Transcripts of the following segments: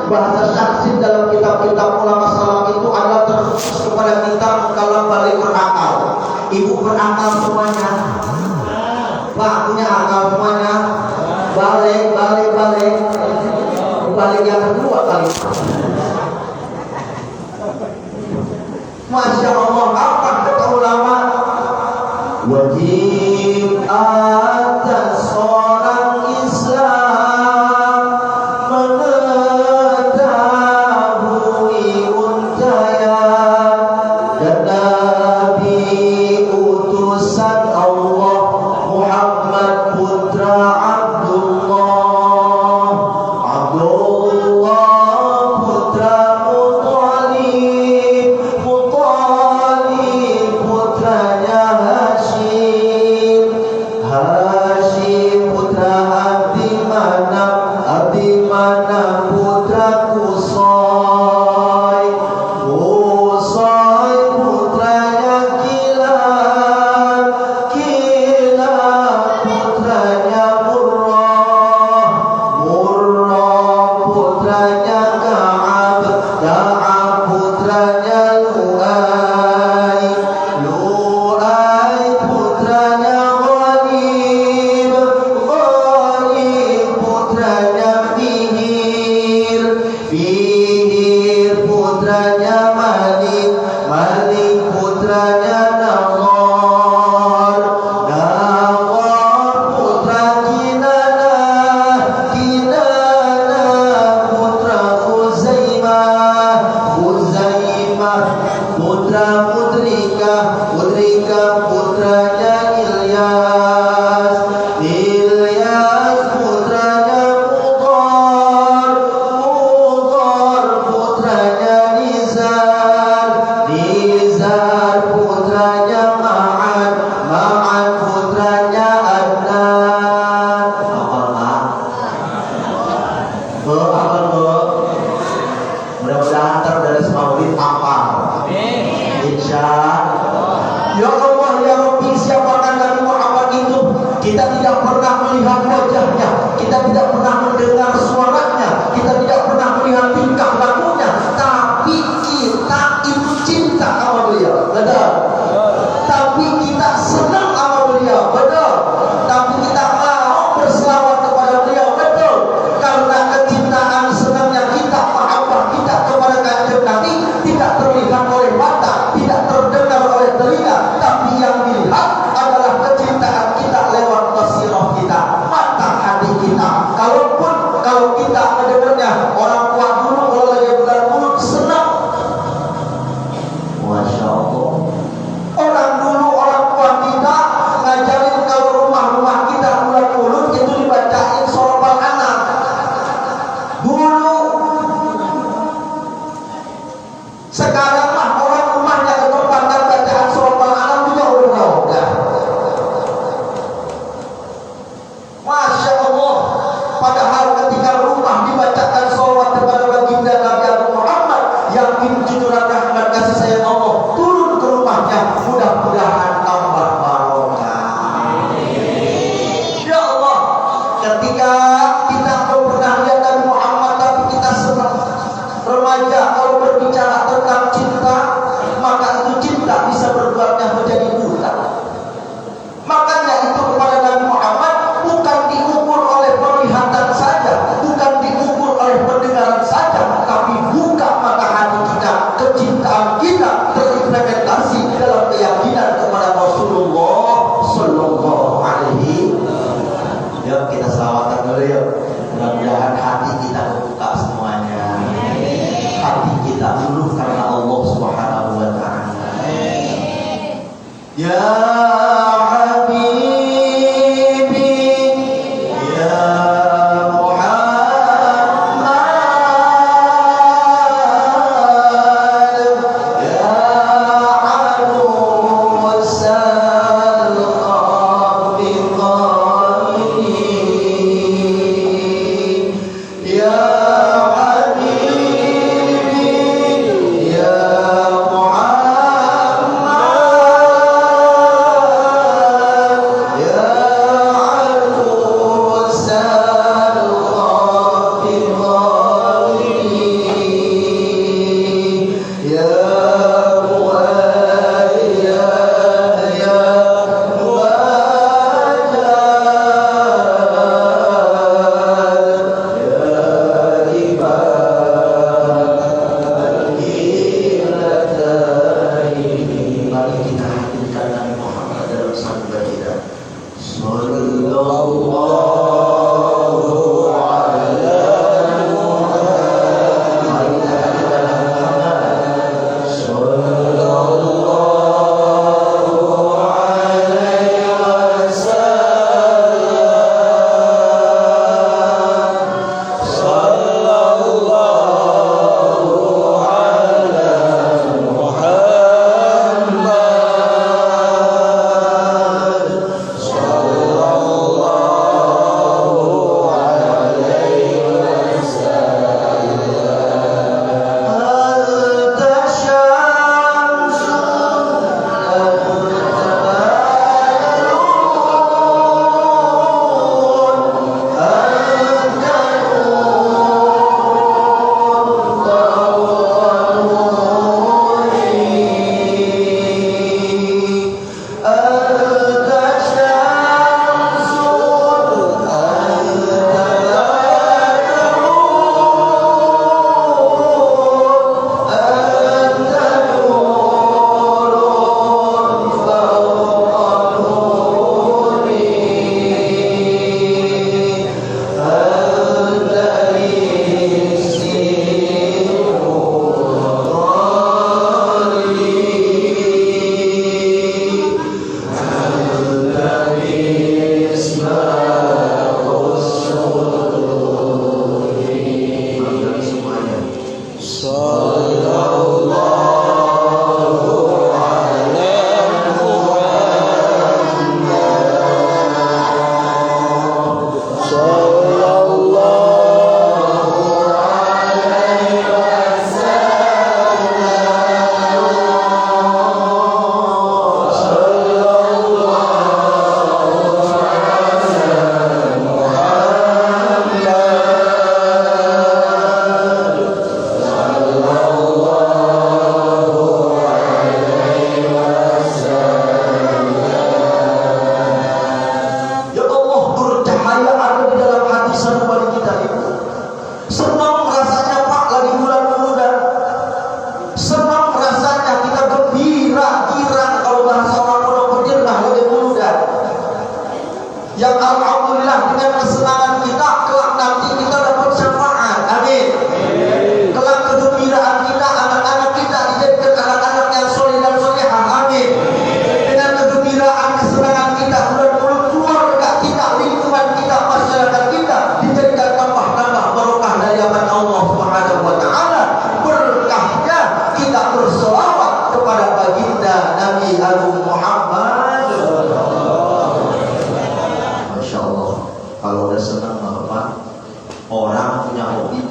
bahasa syaksin dalam kitab-kitab ulama salaf itu adalah terkhusus kepada kita mukallaf balik berakal. Ibu berakal semuanya. Pak punya akal semuanya. Balik. Balik yang kedua kali. Masya Allah, apa kata ulama? Wajib atas orang Islam mengetahui untaya dan Nabi utusan Allah Muhammad putra Abdullah putra Muttalib putranya Hashim putra Abdi Manaf putra Qusay putranya Kilab putranya Murrah putranya Ka'ab putranya Lu'ay putranya Ghalib putranya Fihir putranya Malik putranya Nawar putra Kinanah putra Khuzaimah putra Mudrikah putranya Ilyas putranya Mudhar putranya Nizar putranya Ma'an putranya Adnan. Mudah-mudahan terberes maulid apa? Insya ya Allah ya Rabbi, siapakah Nabi Muhammad itu? Kita tidak pernah melihat wajahnya, kita tidak pernah mendengar suaranya, kita tidak pernah melihat tingkah lakunya, tapi kita itu cinta sama beliau, betul? Tapi kita senang sama beliau, betul? Tapi kita mau berselawat kepada beliau, betul? Karena kecintaan senangnya kita, mahabbah kita kepada Kanjeng Nabi tidak terlihat oleh mata, tidak terdengar oleh telinga, tapi yang dilihat adalah kecintaan kita lewat basirah kita, mata hati kita. Kalau kita mendengarnya, orang tua dulu kalau lagi bulan mulut senang. Masya Allah. Orang tua kita ngajarin kalau rumah kita bulan mulut itu dibacain sorban anak. Dulu. Sekarang mah orang rumahnya ketempatan bacaan sorban anak juga udah. Masya Allah. Padahal ketika rumah dibacakan sholawat kepada baginda Nabi Muhammad yang junjungan rahmat kasih sayang Allah turun ke rumahnya, mudah-mudahan tambah barokah. Ya Allah, ketika kita belum pernah lihat Nabi Muhammad tapi kita senang. Remaja kalau berbicara tentang cinta, maka itu cinta bisa berbuatnya menjadi buta. Makanya itu kepada Nabi Muhammad bukan diukur oleh penglihatan saja, bukan diukur oleh pendengaran saja, tapi buka mata hati kita, kecintaan kita terimplementasi dalam keyakinan kepada Rasulullah Sallallahu Alaihi. Yuk kita selawatan dulu yuk. Mudah-mudahan hati kita terbuka semuanya. Hati kita luluh karena Allah Subhanahu wa Ta'ala. Ya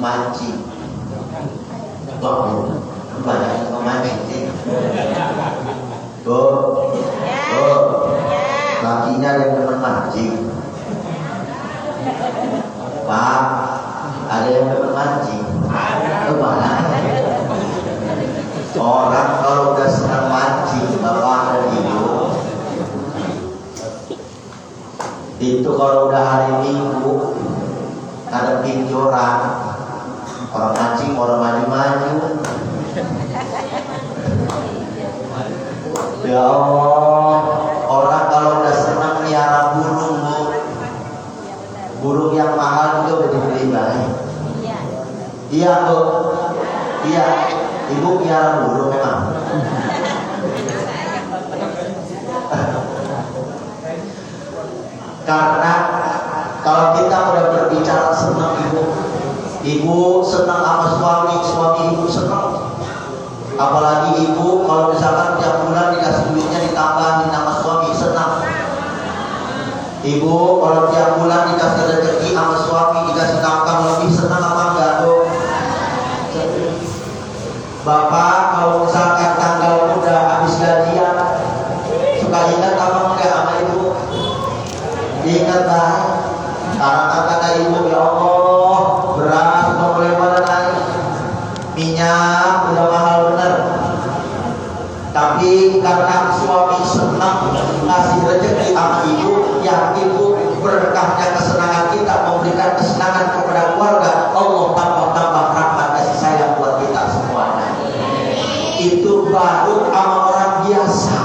mancing. Wah, banyak yang memancing sih. Kakinya yang demen mancing. Pak, ada yang demen mancing. Mana? Orang kalau udah senang mancing, bapak dan ibu, itu kalau udah hari Minggu ada tinjoran, orang mancing, orang maju-maju. Ya Allah, orang kalau udah senang melihara burung, Bu, burung yang mahal juga udah dibeli baik. Iya, Bu. Iya, ibu melihara burung memang. Karena kalau kita udah berbicara senang ibu senang sama suami ibu senang. Apalagi ibu kalau misalkan tiap bulan dikasih duitnya ditambahin sama suami senang. Ibu kalau tiap bulan dikasih rezeki sama suami dikasih kangkang lebih senang apa enggak, tuh? Bapak kalau misalkan tanggal udah habis gajian suka ingat apa enggak sama ibu? Ingat lah. Karena kata ibu, ya Allah, beras udah mulai pada naik, minyak udah mahal bener. Tapi karena suami senang ngasih rezeki sama ibu, yang ibu berkahnya kesenangan kita memberikan kesenangan kepada keluarga, Allah tambah rahmat kasih sayang buat kita semuanya. Itu baru sama orang biasa.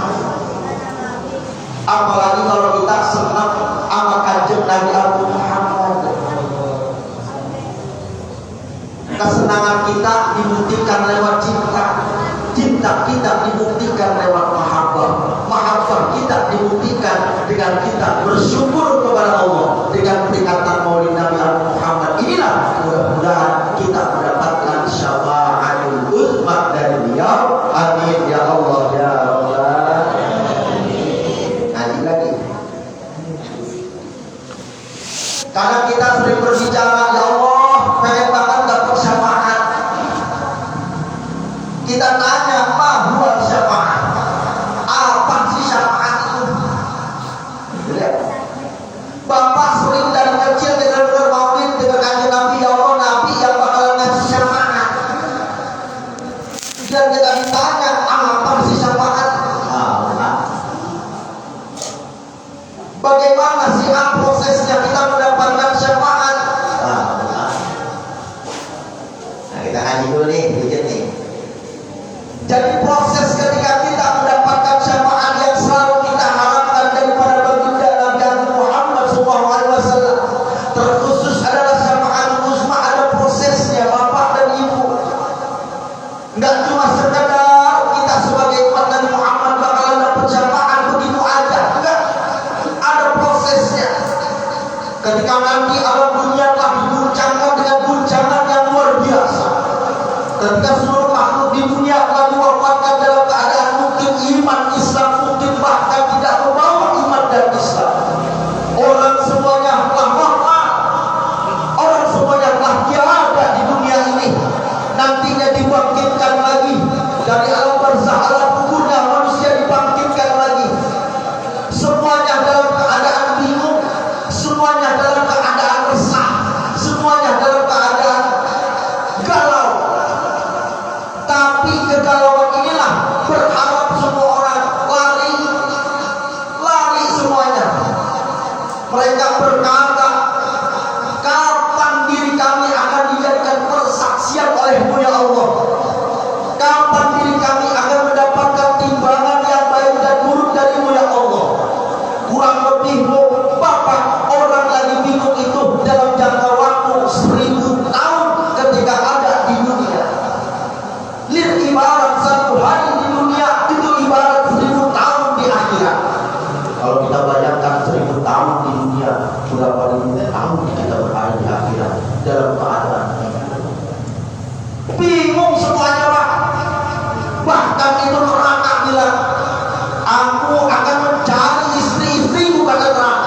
Apalagi kalau kita senang sama kanjeng Nabi Muhammad. Kesenangan kita dibuktikan lewat cinta, cinta kita dibuktikan lewat mahabbah kita dibuktikan dengan kita bersyukur kepada Allah dengan peringatan Maulid Nabi Muhammad. Inilah mudah-mudahan kita mendapatkan syafa'atul uzma dari beliau. Amin ya Allah ya Allah. Nanti lagi. Karena kita sering berbicara, ya Allah, pengen banget dapat syafaat. Kita tanya, apa buat syafaat? Apa sih syafaat itu? Bapak sering dari kecil dengar maulid dengan kanjeng Nabi, ya Allah, Nabi yang bakal ngasih syafaat. Dan kita ditanya, apa sih syafaat? Bagaimana sih prosesnya kita mendapatkan syafaat? Nah, kita ngaji dulu nih, dikit nih. Jadi proses ketika kita mendapatkan syafaat yang selalu kita harapkan daripada baginda Nabi Muhammad SAW, terkhusus adalah syafaat uzma, ada prosesnya Bapak dan Ibu. Enggak cuma sekedar kita sebagai umat Nabi Muhammad bakalan dapat syafaat begitu aja, enggak. Ada prosesnya. Ketika nanti alam dunia telah diguncangkan dengan guncangan yang luar biasa, ketika seluruh makhluk di dunia telah diwafatkan dalam keadaan mungkin iman Islam, mungkin bahkan tidak membawa iman dan Islam, orang semuanya telah wafat, orang semuanya telah tiada di dunia ini, nantinya dibangkitkan lagi dari alam barzakh, alam kuburnya manusia dibangkitkan lagi. Semuanya dalam keadaan bingung, semuanya dalam keadaan resah, semuanya dalam keadaan galau. Tapi kegalauan inilah berharap semua orang lari semuanya. Mereka berkata, kapan diri kami akan dijadikan persaksian olehmu ya Allah? Kapan diri kami akan mendapatkan timbangan yang baik dan buruk darimu ya Allah? Kurang lebih Bapak, orang lagi bingung itu dalam jangka waktu 1000 tahun ketika ada di dunia. Ibarat 1 hari di dunia itu ibarat 1000 tahun di akhirat. Kalau kita bayangkan 1000 tahun di dunia, berapa ribu tahun kita berada di akhirat dalam keadaan bingung semuanya, Pak. Bahkan itu neraka bilang, aku akan mencari istri-istrimu, kata neraka.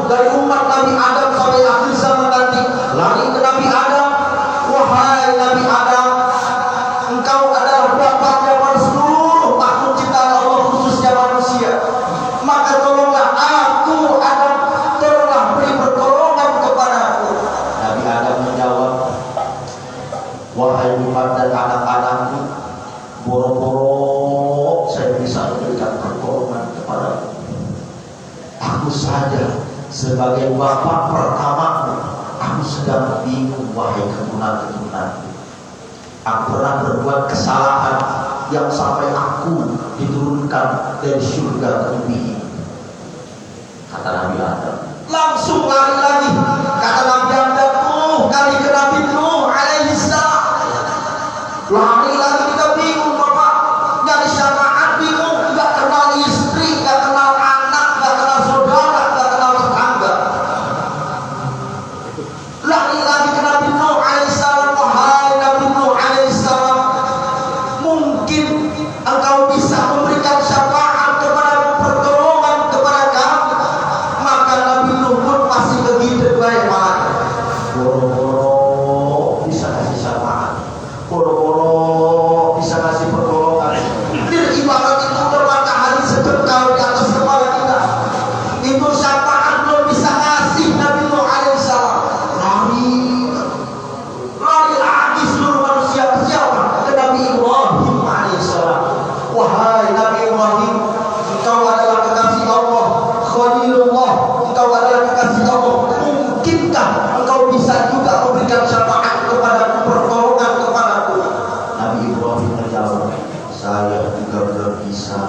dari umat Nabi Adam sampai akhir zaman nanti. Lari ke Nabi Adam. Wahai Nabi Adam, engkau adalah bapaknya pada seluruh makhluk ciptaan Allah, khususnya manusia. Maka tolonglah aku Adam, tolonglah beri pertolongan kepadaku. Nabi Adam menjawab, wahai umat dan anak-anakku, boro-boro saya bisa memberikan pertolongan kepadamu. Aku saja sebagai bapak pertamamu, aku sedang bingung wahai keturunan-keturunanku. Aku pernah berbuat kesalahan yang sampai aku diturunkan dari surga ke bumi ini. Kata Nabi Adam. Langsung lari lagi. Kata Nabi Adam, kali ke Nabi Nuh alaihissalam. Lari lagi, kita bingung bapak. Nyari syafaat bingung. Gak kenal istri, gak kenal anak, gak kenal saudara, gak kenal tetangga. Lari lagi ke Nabi Nuh alaihissalam. Wahai Nabi Nuh alaihissalam, mungkin engkau bisa memberikan syafaat kepada pertolongan kepada kami. Maka Nabi Nuh pun masih begitu baik malah. Boro-boro bisa kasih syafaat, boro-boro bisa kasih pertolongan. Jadi ibarat itu matahari sebekal di atas kepala kita. Itu syafaat belum bisa ngasih Nabi Nuh alaihissalam. Lari lagi seluruh manusia ke siapa? Ke Nabi Ibrahim alaihissalam. Wahai Nabi Ibrahim, engkau adalah kekasih Allah, Khalilullah, engkau adalah kekasih Allah. Mungkinkah engkau bisa juga memberikan syafaat kepadaku, pertolongan kepadaku? Nabi Ibrahim menjawab, saya juga belum bisa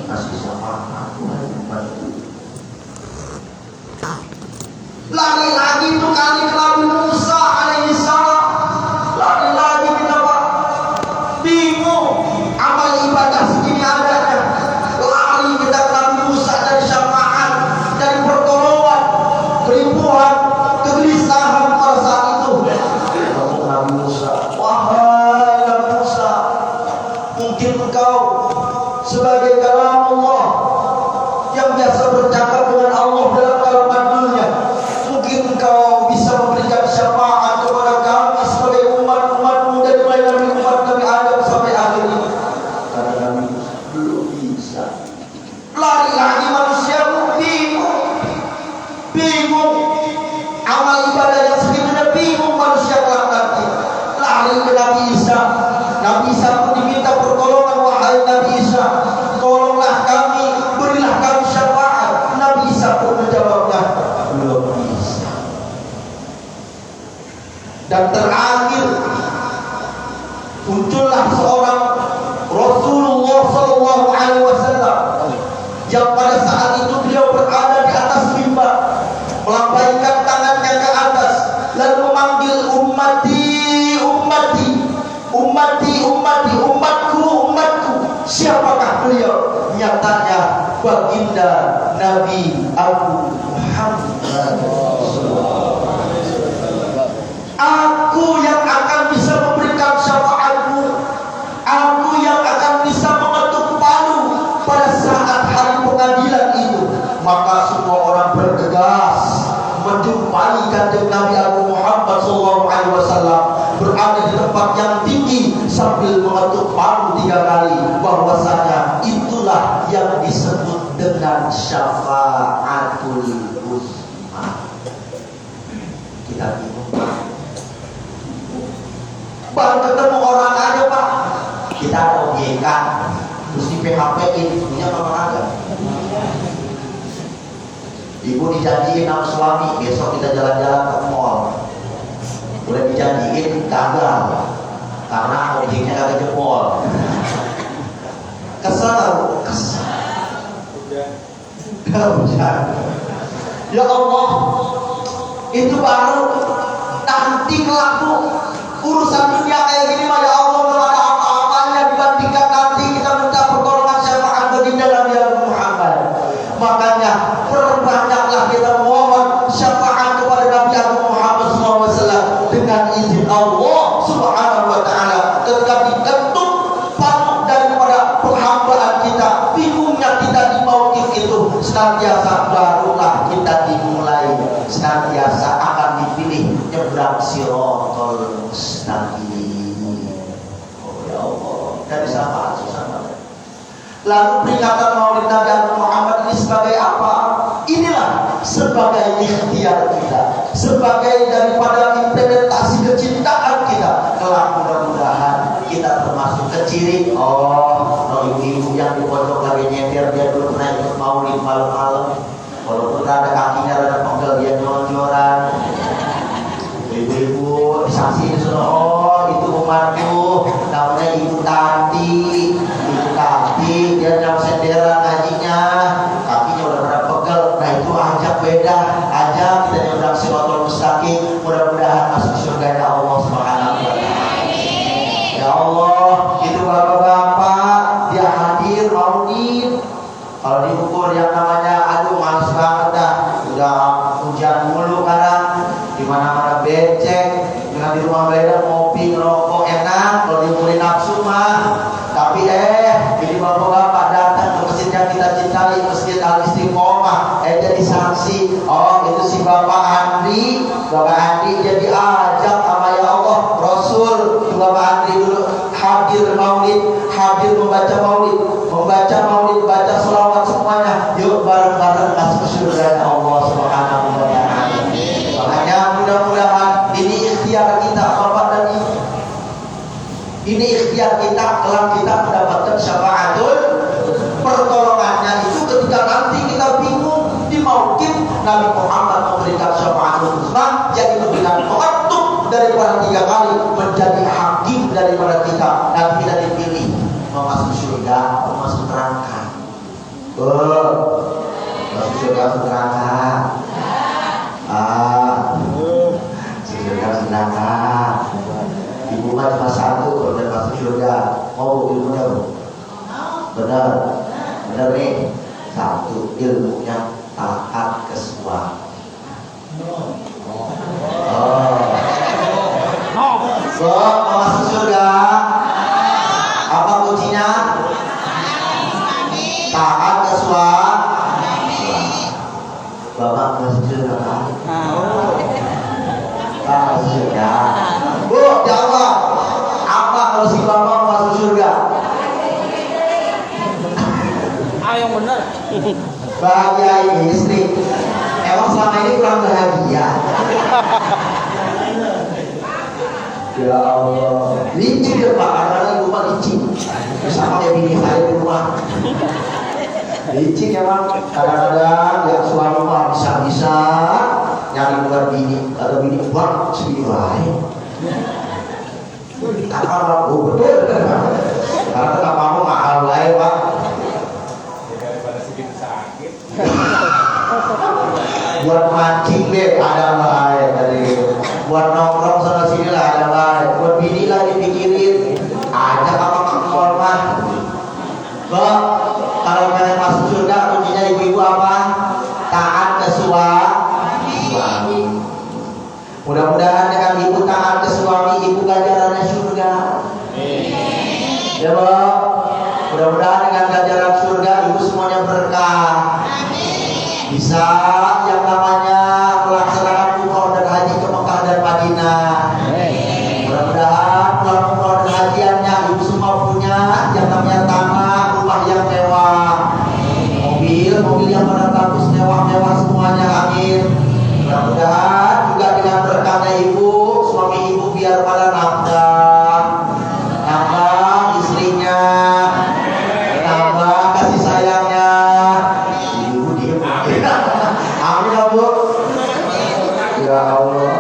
kasih syafaat. Lari lagi itu kali ke Nabi Musa alaihissalam. Lari lagi kita pak, bingung amal ibadah segini adanya. Lari kita ke Nabi Musa dari syafaat, dari pertolongan, keribuan, kegelisahan pada saat itu. Nabi Musa, wahai Nabi Musa, mungkin engkau sebagai kalamullah yang biasa bercakap dengan Allah dalam kalimat dunia, mungkin engkau bisa memberikan syafaat kepada kami sebagai umat-umatmu dari mulai Nabi Adam sampai akhir ini. Karena Nabi belum bisa. Lari lagi manusia bingung amal ibadah yang segitunya, bingung manusia kelak nanti. Lari ke Nabi Isa. Nabi Isa pun diminta pertolongan. Wahai Nabi Isa, tolonglah kami, berilah kami syafaat. Nabi Isa pun menjawabnya, belum bisa. Dan terakhir muncullah seorang Rasulullah Sallallahu Alaihi Wasallam yang pada saat itu beliau berada di atas mimbar, melambaikan tangannya ke atas, lalu memanggil ummati, ummati, ummati, ummati, umatku, umatku. Siapakah beliau? Nyatanya baginda Nabi Abu Muhammad. Aku yang akan bisa memberikan syafaatmu, aku yang akan bisa mengetuk palu pada saat hari pengadilan itu. Maka semua orang bergegas menjumpai kanjeng Nabi Abu Muhammad SAW berada di tempat yang tinggi sambil mengetuk palu 3 kali, bahwasanya itulah yang disebut dengan syafaatul uzma. Kita bingung Pak, baru ketemu orang aja Pak, kita ada OJK terus di PHP-in punya apa ada. Ibu dijanjiin sama suami besok kita jalan-jalan ke mall, udah dijanjiin gagal karena OJK-nya kagak jempol. Kesel tahu? Kesel. Ya Allah, itu baru nanti kelaku urusan dunia kayak gini mah ya Allah, belum ada apa-apanya dibandingkan nanti kita minta pertolongan syafaat baginda Nabi Muhammad. Makanya perbanyaklah kita mohon syafaat kepada Nabi Muhammad SAW dengan izin Allah Subhanahu wa Ta'ala. Ketika diketuk palu daripada penghambaan kita, bingungnya kita di mauqif itu senantiasa, barulah kita dimulai Lalu peringatan Maulid Nabi Muhammad ini sebagai apa? Inilah sebagai ikhtiar kita, sebagai daripada implementasi kecintaan kita. Kelak mudah-mudahan kita termasuk keciri. Oh, ibu-ibu yang di pojok lagi nyender, dia dulu pernah ikut Maulid malam-malam. Walaupun ada kakinya ada pegel, dia nyolong-nyolan. Ibu-ibu saksi disuruh, oh itu umatku, namanya Ibu Tati. Ibu Tati, dia dalam sendera ngajinya, kakinya udah pada pegel. Nah itu ajak beda, ajak kita nyebrang siratal mustaqim. Mudah-mudahan masuk surga Allah Subhanahu wa Ta'ala. Ya Allah, itu bapak-bapak dia hadir maulid. Kalau diukur yang namanya, aduh males banget dah, udah hujan mulu sekarang, di mana-mana becek, dengan di rumah beda ngopi ngerokok enak, kalau dimulai nafsu mah. Tapi jadi bapak-bapak datang ke masjid yang kita cintai, Masjid Al Istiqomah, jadi saksi. Oh itu si Bapak Andi jadi ajak sama ya Allah Rasul. Bapak Andi dulu hadir maulid, hadir membaca maulid, baca selawat semuanya. Yuk bareng-bareng masuk surga Allah Subhanahu wa Ta'ala. Makanya mudah-mudahan ini ikhtiar kita Bapak dan Ibu. Ini ikhtiar kita, kelak kita mendapatkan syafaatul pertolongannya itu ketika nanti kita bingung di mauqif Nabi Muhammad memberikan syafaatul uzma, jadi memberikan tawatuk daripada 3 kali menjadi hakim daripada kita, dan kita dipilih mau masuk surga atau masuk neraka. Masuk surga atau neraka? Surga atau neraka? Ibu mah cuma satu, kalau udah masuk surga. Oh ilmunya bro, benar nih, satu ilmunya taat ke suami. Mau masuk surga, apa kuncinya? Taat ke suami. Bapak masuk surga kan? Masuk surga. Bu, jawab. Apa kalau si bapak masuk surga? Yang benar. Bahagia istri. Emang selama ini kurang bahagia. Ya Allah, licin ya Pak, karena ibu Pak licin. Sama kayak bini saya di rumah. Licin ya Pak, kadang-kadang ya suami Pak bisa-bisa nyari buat bini, kalau bini buat segini baik. Kakak Pak, betul kan? Karena kamu mahal lah ya Pak. Buat mancing deh ada lah tadi, buat nongkrong sana sini lah ada lah, buat bini lah dipikirin aja apa kemol mah. Kalau pengen masuk surga kuncinya ibu-ibu apa? Taat ke suami. Mudah-mudahan dengan ibu taat ke suami, ibu ganjarannya surga. Ya Bob, mudah-mudahan dengan ganjaran surga ibu semuanya berkah. Bisa yang namanya melaksanakan umroh dan haji ke Mekah dan Madinah. Mudah-mudahan pulang umroh dan hajiannya ibu semua punya yang namanya tanah, rumah yang mewah, mobil yang pada bagus, mewah-mewah semuanya, amin. Mudah-mudahan juga dengan berkahnya ibu, suami ibu biar pada nambah istrinya, nambah kasih sayangnya. Amin ya Bu. Ya Allah.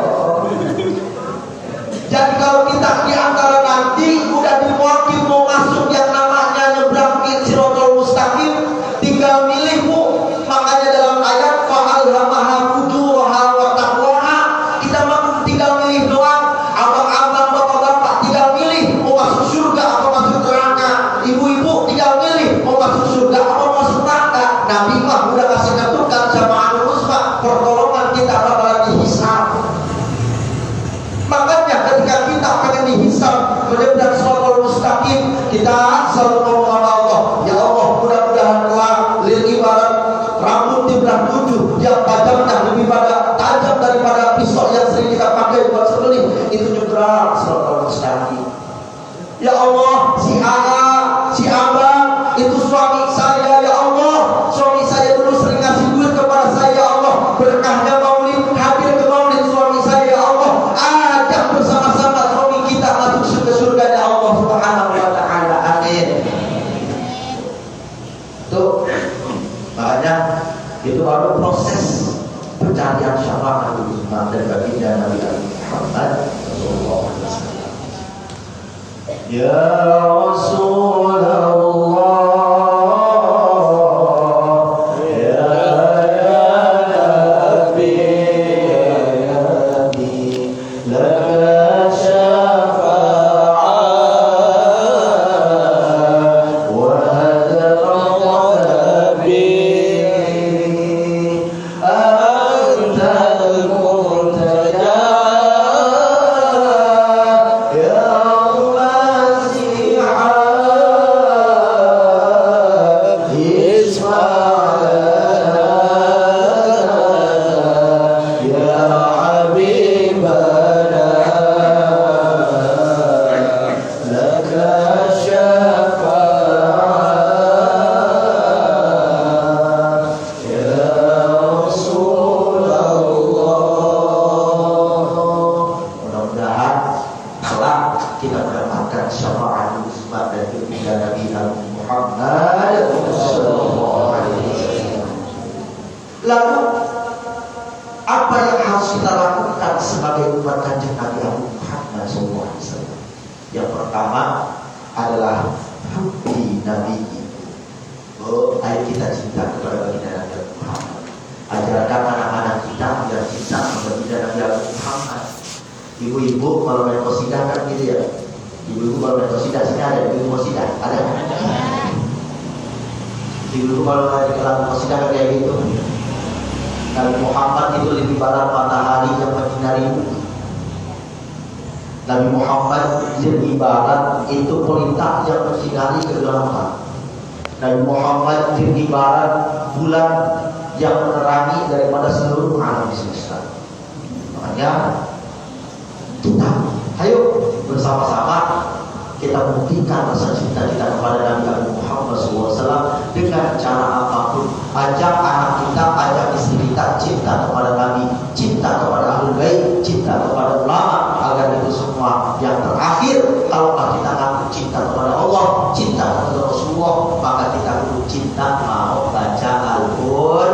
Jadi kalau kita di antara nanti udah diwakil mau masuk yang namanya nyebrang siratal mustaqim, tinggal milih Bu. Makanya dalam ayat fa'alhamaha fujuraha wa taqwaha, kita tinggal milih doang. Abang-abang, bapak-bapak tinggal milih mau masuk surga atau masuk neraka. Ibu-ibu tinggal milih mau masuk surga atau masuk neraka. Nabi mah udah kasih ketukan sama pertolongan kita bakalan dihisab. pencarian syafaat Utsman dan baginda Nabi Muhammad sallallahu alaihi wasallam. Ya Rasulullah, ibu-ibu kalau main qasidah kan gitu ya. Ibu-ibu kalau main qasidah, sini ada ibu qasidah, ada kan? Ibu-ibu kalau main lagu qasidah kan kayak gitu. Nabi Muhammad itu lebih barat matahari yang menyinari bumi. Nabi Muhammad lebih barat itu pelita yang menyinari kegelapan. Nabi Muhammad lebih barat bulan yang menerangi daripada seluruh alam semesta. Makanya kita, ayo bersama-sama kita buktikan rasa cinta kita kepada Nabi Muhammad SAW dengan cara apapun. Ajak anak kita, ajak istri kita cinta kepada Nabi, cinta kepada Ahlul Bait, cinta kepada ulama, agar itu semua yang terakhir kalau kita ngaku cinta kepada Allah, cinta kepada Rasulullah, maka kita perlu cinta mau baca Al-Qur'an.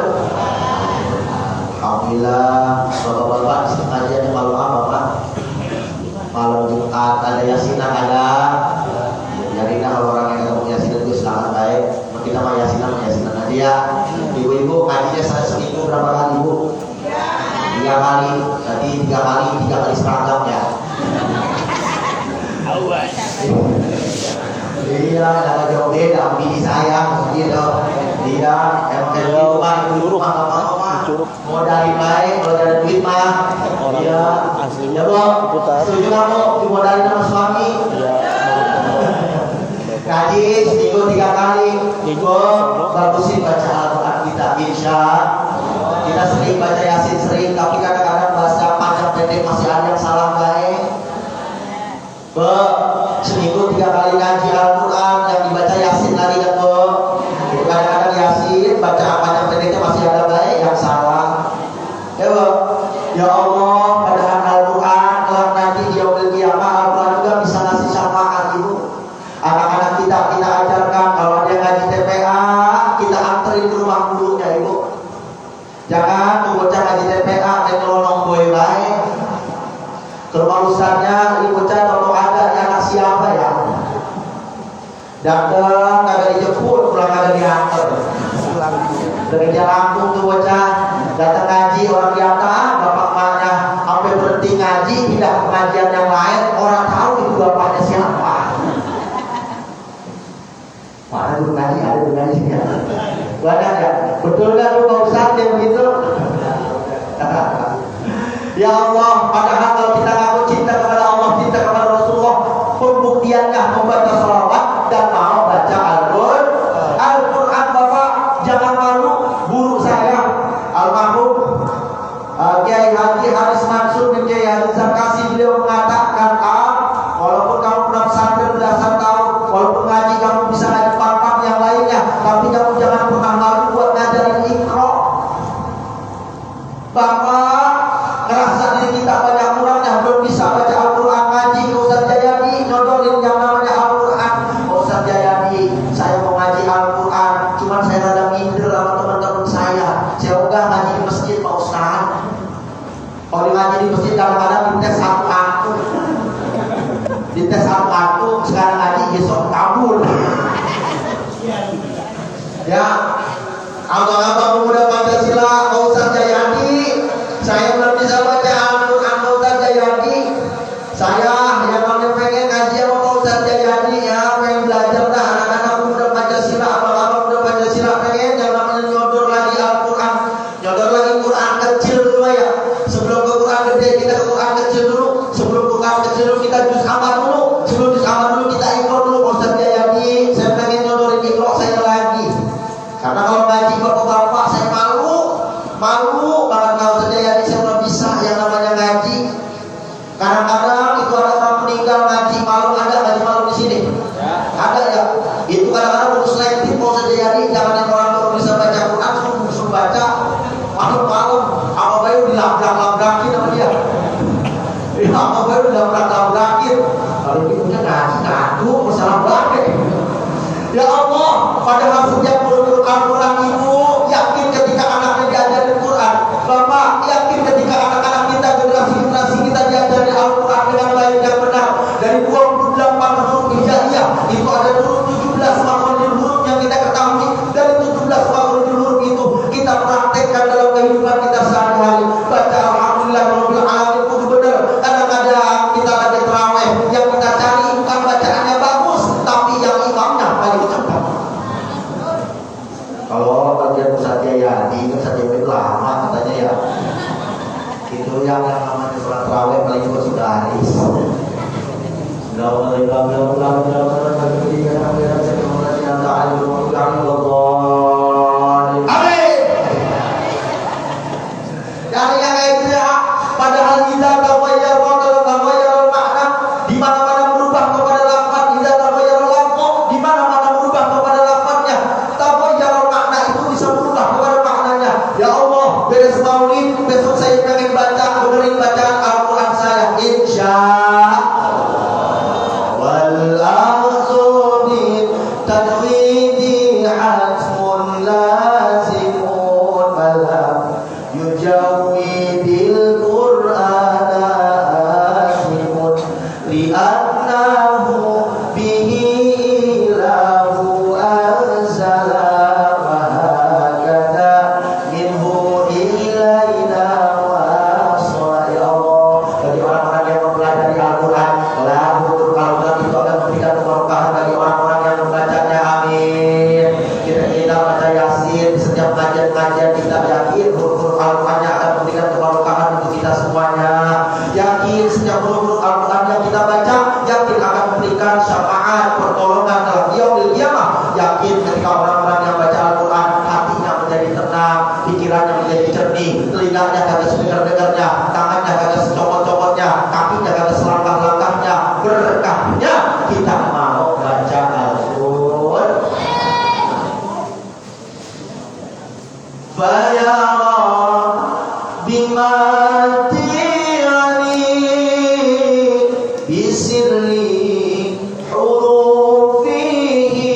Alhamdulillah, bapak-bapak sengaja malam apa Pak? Malam Jumat ada yasinan ada. Jadi kalau orang yang ketemu yasinan itu selamat baik. Kita mah yasinan aja ya. Ibu-ibu ngajinya seminggu berapa kali Bu? 3 kali. Tadi 3 kali seragam ya. Iya, ada jauh beda bini saya gitu. Iya, emang kayak gitu Pak. Ibu mau dari baik, kalau dari duit mah iya, ya Bu, setuju kamu dimodalin sama suami? Ngaji seminggu 3 kali, Bu, bagusin baca Al-Quran kita, insya kita sering baca Yasin sering, tapi kadang-kadang bahasa panjang pendek masih ada yang salah baik. Bu, seminggu 3 kali ngaji Al-Quran yang dibaca Yasin lagi kan Bu. Kadang-kadang Yasin baca panjang pendeknya masih ada baik yang salah. Ya Bu, ya Allah, padahal Al-Quran kelak nanti di yaumil qiyamah Al-Quran juga bisa ngasih syafaat Ibu. Anak-anak kita ajarkan kalau ada ngaji TPA kita anterin ke rumah gurunya Ibu. Jangan bocah ngaji TPA dan nolong boy baik. Ke rumah ustaznya ini bocah kalau ada anak siapa ya? Datang kagak dijemput, pulang kagak diantar. Dari Jalangkung tuh bocah datang ngaji orang diantar, bapak emaknya sampai berhenti ngaji pindah ke pengajian yang lain, orang tahu itu bapaknya siapa. Mana dulu ngaji ada dulu ngaji ya? Banyak ya? Betul nggak tuh Pak Ustadz yang begitu? Ya Allah, padahal kalau kita ngaku cinta kepada Allah, cinta kepada Rasulullah, pembuktiannya membaca salawat dan mau baca Al-Qur'an. Al-Qur'an Bapak, jangan malu. Guru saya almarhum Kiai Haji Haris Mansur bin Kiai Haji Zakasi, beliau mengatakan, walaupun kamu pernah pesantren belasan tahun, walaupun ngaji kamu bisa ngaji part-part yang lainnya, tapi kamu jangan pernah malu buat ngajarin Iqra. Bapak ngerasa diri kita banyak kurangnya, belum bisa baca Al-Quran, ngaji ke Ustaz Jayadi, nyodorin yang namanya Al-Quran. Ustaz Jayadi, saya mau ngaji Al-Quran, cuman saya rada minder sama teman-teman saya ogah ngaji di masjid Pak Ustaz. Kalau ngaji di masjid kadang-kadang dites satu, dites satu, sekarang ngaji besok kabur. Ya, abang-abang pemuda Pancasila, Pak Ustaz Jayadi, saya belum bisa baca Al-Quran Pak Ustaz Jayadi. Saya yang pengen ngaji sama Pak Ustaz Jayadi, ya pengen belajar dah anak-anak pemuda Pancasila, abang-abang pemuda Pancasila pengen yang namanya nyodor lagi Al-Quran, nyodor lagi Quran kecil dulu ya. Sebelum ke Quran gede kita ke Quran kecil dulu. Sebelum ke Quran kecil dulu kita juz amat dulu. Sebelum juz amat dulu kita ikro dulu Pak Ustaz Jayadi. Saya pengen nyodorin ikro saya lagi. Karena kalau ngaji bapak-bapak saya malu banget kalau terjadi saya belum bisa yang namanya ngaji. Kadang-kadang itu ada orang meninggal ngaji malu, ada ngaji malu di sini. Ya. Ada ya. Itu kadang-kadang perlu selektif mau terjadi. Jangan yang orang baru bisa baca Quran suruh baca malam-malam. Apa bayu dilabrak-labrakin sama dia. Apa bayu dilabrak-labrakin. Kalau dia punya ngaji ngadu masalah belakang. Ya Allah, padahal setiap guru Al-Quran ibu yakin ketika anaknya diajarin Quran. Bapak yakin ketika anak-anak kita generasi kita diajarin Al-Quran dengan baik dan benar. Dari 28 huruf hijaiyah itu ada huruf 17 makhrajul huruf yang kita ketahui. Dari 17 makhrajul huruf itu kita praktekkan dalam kehidupan kita sehari-hari. Baca alhamdulillah rabbil alamin itu benar. Kadang-kadang kita lagi tarawih yang kita cari bukan bacaannya bagus, tapi yang imamnya paling cepat. Kalau bagian Ustaz Jayadi itu Ustaz Jayadi lama katanya ya. Itu yang namanya sholat tarawih paling cepat sudah haris. Amin. Dari yang kayak gitu ya. Padahal kita tawayyar makna di mana-mana berubah kepada lafaz, kita tawayyar lafaz di mana-mana berubah kepada lafaznya. Tawayyar makna itu bisa berubah kepada maknanya. Ya Allah, beres maulid besok saya pengen baca, benerin bacaan Al-Quran saya. Insyaallah. Wal akhir tajwidi hatmun lazimun malam yujawidil Qur'ana asimun li'annahu bihi ilahu anzala wa hakada minhu ilaina wasla. Ya Allah, bagi orang-orang yang mempelajari Al-Quran, lalu Al-Quran itu akan memberikan keberkahan bagi orang-orang yang membacanya. Amin. Kita baca Yasin di setiap kajian-kajian, kita yakin huruf-huruf Al-Quran yang akan memberikan keberkahan untuk kita semuanya. Yakin setiap huruf-huruf Al-Quran yang kita baca, yakin akan memberikan syafaat, pertolongan dalam yaumil qiyamah. Yakin ketika orang-orang yang baca Al-Quran, hatinya menjadi tenang, pikirannya menjadi jernih, telinganya kagak sedengar-dengarnya, tangannya kagak secopot-copotnya, kakinya kagak selangkah-langkahnya. Berkahnya kita mau baca Al-Quran. Fayara bimati'ani bisirri hurufihi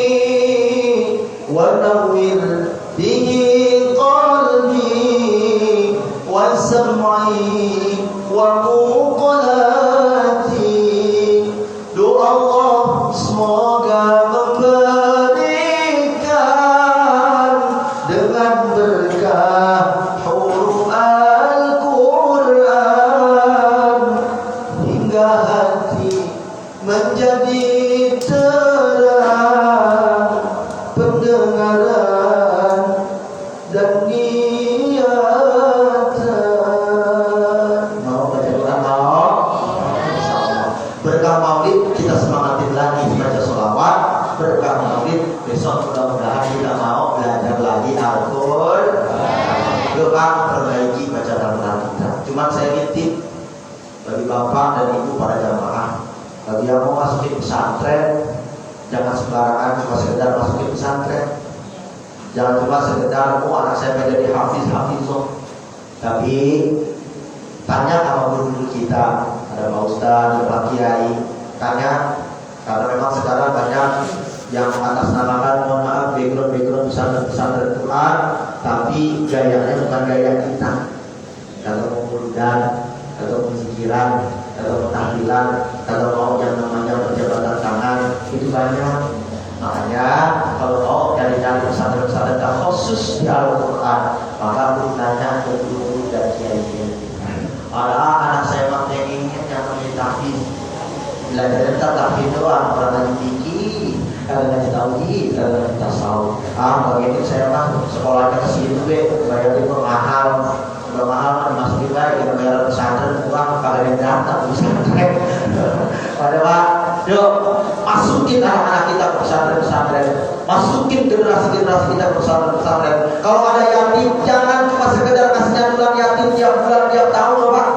wa nawwir bihi qalbi wa sam'i wa muqalati. Doa Allah semoga memberikan dengan berkah huruf Al-Quran hingga hati menjadi terang, pendengaran dan niatan. Mau baca Quran mau? Insyaallah. Berkah maulid kita semangatin lagi baca sholawat. Berkah maulid besok mudah-mudahan kita mau belajar lagi Al-Quran. Doa perbaiki bacaan Al-Quran kita. Cuma saya ngintip bagi bapak dan ibu para jamaah, bagi yang mau masukin pesantren, jangan sembarangan cuma sekedar masukin pesantren. Jangan cuma sekedar anak saya menjadi hafizoh. Tapi tanya sama guru-guru kita, ada Pak Ustaz, ada Pak Kiai, tanya. Karena memang sekarang banyak yang atas namakan, mohon maaf, background pesantren Quran, tapi gayanya bukan gaya kita. Kalau mau mudah atau penzikiran, atau tahlilan, atau mau yang namanya berjabatan tangan, itu banyak. Makanya kalau mau cari-cari pesantren-pesantren khusus di Al-Quran, maka bertanya ke guru dan kiai-kiai. Anak saya mampu ingin yang namanya tahfiz, belajar tentang tahfiz doang, orang lagi tinggi, kalau lagi tauhid, kalau lagi tasawuf. Begitu saya mah sekolahnya ke situ bayar itu mahal. Udah mahal dimasukin baik, kita bayar pesantren uang kalau ada datang pesantren. Padahal yuk masukin anak-anak kita ke pesantren, masukin generasi-generasi kita ke pesantren. Kalau ada yatim, jangan cuma sekedar kasih nyatulan yatim tiap bulan tiap tahun loh Pak.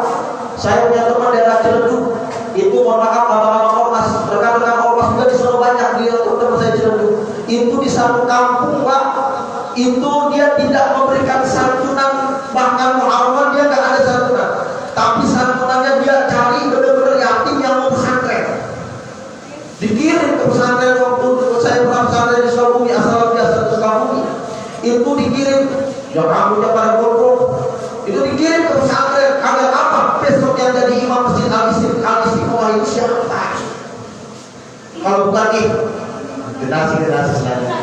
Saya punya teman daerah Ciledug, itu mohon maaf abang-abang ormas, rekan-rekan ormas juga di sana banyak di teman saya Ciledug. Itu di satu kampung Pak, itu dia tidak memberikan santunan, bahkan mu'awan dia nggak ada santunan, tapi santunannya dia cari benar-benar yatim yang mau pesantren, dikirim ke pesantren. Waktu saya pernah pesantren di Sukabumi, asal biasa Sukabumi, itu dikirim, yang rambutnya pada gondrong, itu dikirim ke pesantren agar apa? Besok yang jadi imam masjid Al-Istiqomah itu siapa? Kalau bukan generasi-generasi selanjutnya.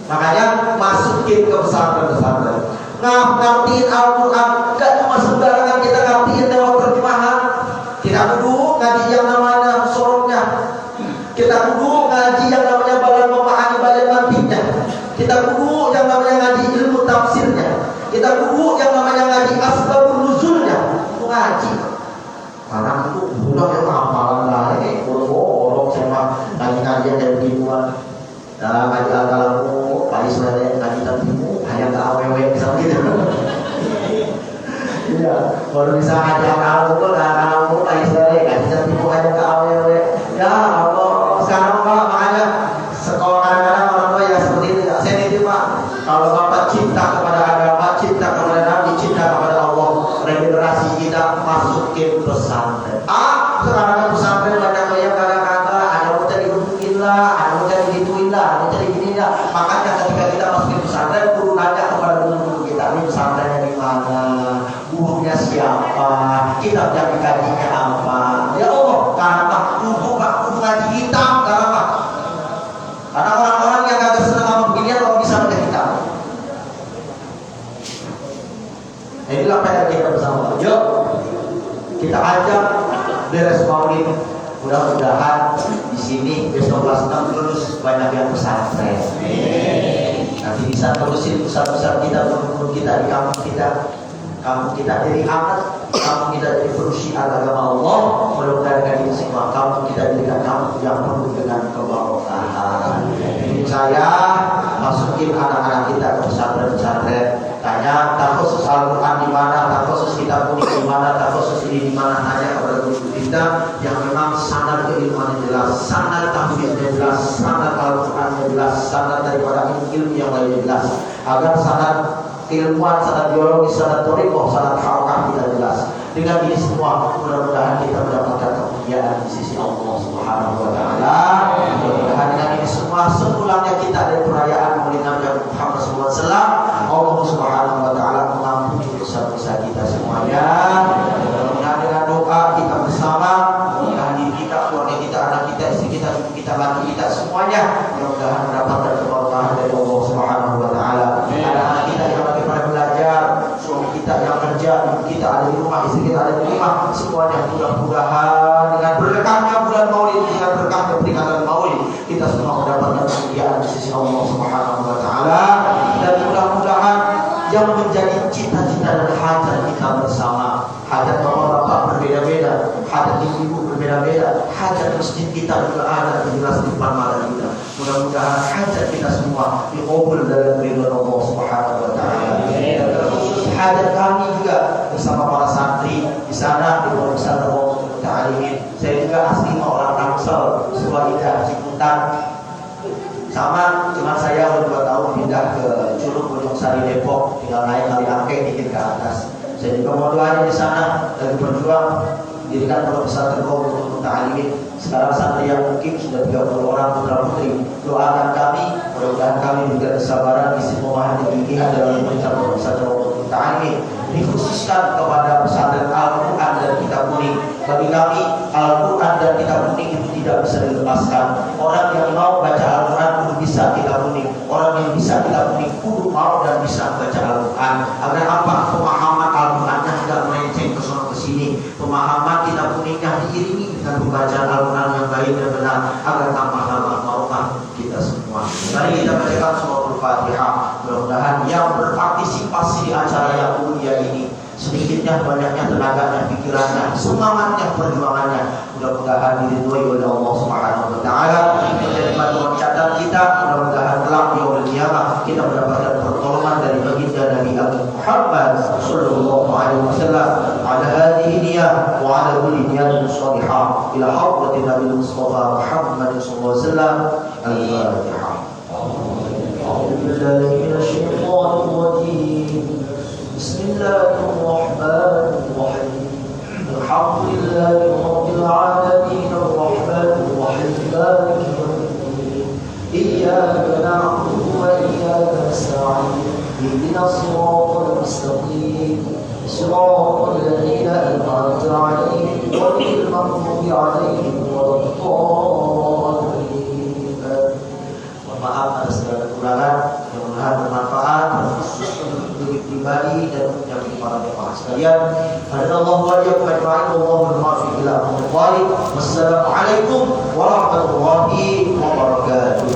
Makanya masukin ke pesantren-pesantren. Ngertiin Al-Quran, gak cuma sembarangan kita ngertiin lewat terjemahan. Kita kudu ngaji yang namanya sorongnya. Kita kudu ngaji yang namanya balan memahami balan mantiknya. Kita kudu yang namanya ngaji ilmu tafsirnya. Kita kudu yang namanya ngaji asbabun nuzulnya. Itu ngaji. Karena itu budak yang hafalan lain, orang sama ngaji-ngaji yang dari begituan. Nah, ngaji agalamu, Pak Ismail, ngaji tantimu, hanya ke awewe bisa begitu. Iya, baru bisa ngaji agalamu tuh, agalamu, Pak Ismail, ngaji tantimu hanya ke awewe. Ya Allah, sekarang Pak, makanya sekolah kadang-kadang orang tua ya seperti itu. Saya nitip Pak, kalau Bapak cinta kepada agama, cinta kepada Nabi, cinta kepada Allah, regenerasi kita masukin pesantren. Sekarang kan pesantren banyak yang kata-kata, ada mau jadi gebukin lah, ada mau jadi gituin lah, ada mau jadi gini lah. Makanya ketika kita masukin pesantren, guru nanya kepada guru-guru kita, ini pesantrennya di mana, gurunya siapa, kitab yang dikajinya apa. Ya Allah, karena kudu ngaji hitam, karena karena orang-orang yang agak senang sama beginian kalau bisa baca kitab. Nah, inilah PR kita bersama. Yuk, kita ajak beres maulid. Mudah-mudahan di sini besok kelas 6 lulus banyak yang pesantren. Nanti bisa terusin pusat-pusat kita, guru kita di kampung kita. Kampung kita jadi amat, kampung kita jadi berusia agama Allah. Mudah-mudahan ini semua kampung kita jadikan kampung yang penuh dengan keberkahan. Saya masukin anak-anak kita ke pesantren-pesantren. Tanya tak khusus Al-Quran di mana, tak khusus kitab kuning di mana, tak khusus ini di mana. Tanya kepada guru kita yang memang sanad keilmuannya jelas, sanad tahfiznya jelas, sanad Al-Qurannya jelas, sanad daripada ilmu yang lainnya jelas. Agar sanad keilmuan, sanad biologis, sanad thariqah, sanad harakah kita jelas. Dengan ini semua mudah-mudahan kita mendapatkan kemuliaan di sisi Allah Subhanahu wa taala. Mudah-mudahan dengan ini semua sepulangnya kita dari perayaan Maulid Nabi Muhammad SAW, Allah Subhanahu wa taala mengampuni dosa-dosa kita semuanya. Mudah-mudahan dengan doa kita bersama, mudah-mudahan diri kita, keluarga kita, anak kita, istri kita, ibu kita, laki kita semuanya mudah-mudahan mendapatkan keberkahan dari Allah Subhanahu wa taala. Anak-anak kita yang lagi pada belajar, suami kita yang kerja, ibu kita ada di rumah, istri kita ada di rumah, semuanya mudah-mudahan dengan berkahnya bulan Maulid, dengan berkahnya peringatan Maulid, kita semua mendapatkan kemuliaan di sisi Allah Subhanahu wa taala. Dan mudah-mudahan yang menjadi cita-cita dan hajat kita bersama, hajat bapak-bapak berbeda-beda, hajat ibu-ibu berbeda-beda, hajat masjid kita juga ada jelas di depan mata kita. Mudah-mudahan hajat kita semua diqabul dalam ridha Allah Subhanahu wa taala. Dan terkhusus hajat kami juga bersama para santri di sana di Pondok Pesantren Ta'alimin. Saya juga asli orang Tangsel, Suwaidah, Ciputat. Sama, cuma saya udah 2 tahun pindah ke Curug Bojong-Sari Depok, tinggal naik kali angke dikit ke atas. Saya juga mau doanya di sana, lagi berjuang dirikan Pondok Pesantren Ta'alimin. Sekarang santri yang mungkin sudah 30 orang putra putri. Doakan kami, mudah-mudahan kami juga kesabaran, istiqomah dan kegigihan dalam perintah Pondok Pesantren musta'inin. Dikhususkan kepada pesantren Al-Quran dan Kitab Kuning. Bagi kami Al-Quran dan Kitab Kuning itu tidak bisa dilepaskan. Orang yang mau baca Al-Quran pun bisa Kitab Kuning. Orang yang bisa Kitab Kuning kudu mau dan bisa baca Al-Quran. Agar apa? Pemahaman Al-Qurannya tidak melenceng ke sana ke sini. Pemahaman Kitab Kuningnya diiringi dengan pembacaan Al-Quran yang baik dan benar agar tambah-tambah barokah kita semua. Mari kita bacakan surah Al-Fatihah. Mudah-mudahan yang berpartisipasi di acara yang mulia ini, sedikitnya banyaknya tenaganya, pikirannya, semangatnya, perjuangannya, mudah-mudahan diridhoi oleh Allah Subhanahu wa taala, menjadi batu loncatan kita. Mudah-mudahan kelak di yaumil qiyamah kita mendapatkan pertolongan dari baginda Nabi Muhammad sallallahu alaihi wasallam. Ala hadhihi niyyah wa ala kulli niyatin shalihah ila hadratin Nabi Mustafa Muhammad sallallahu alaihi wasallam. Al-Fatihah. أعوذ بالله من الشيطان الرجيم. بسم الله الرحمن الرحيم. الحمد لله رب العالمين الرحمن الرحيم مالك يوم الدين. إياك نعبد وإياك نستعين. اهدنا الصراط المستقيم صراط الذين أنعمت عليهم غير المغضوب عليهم ولا الضالين. Maaf atas segala kekurangan, mudah-mudahan bermanfaat khusus untuk diri pribadi dan untuk yang para jemaah sekalian. Hadallahu wa iyyakum ajma'in. Wallahu muwaffiq ila aqwamit thoriq. Wassalamualaikum warahmatullahi wabarakatuh.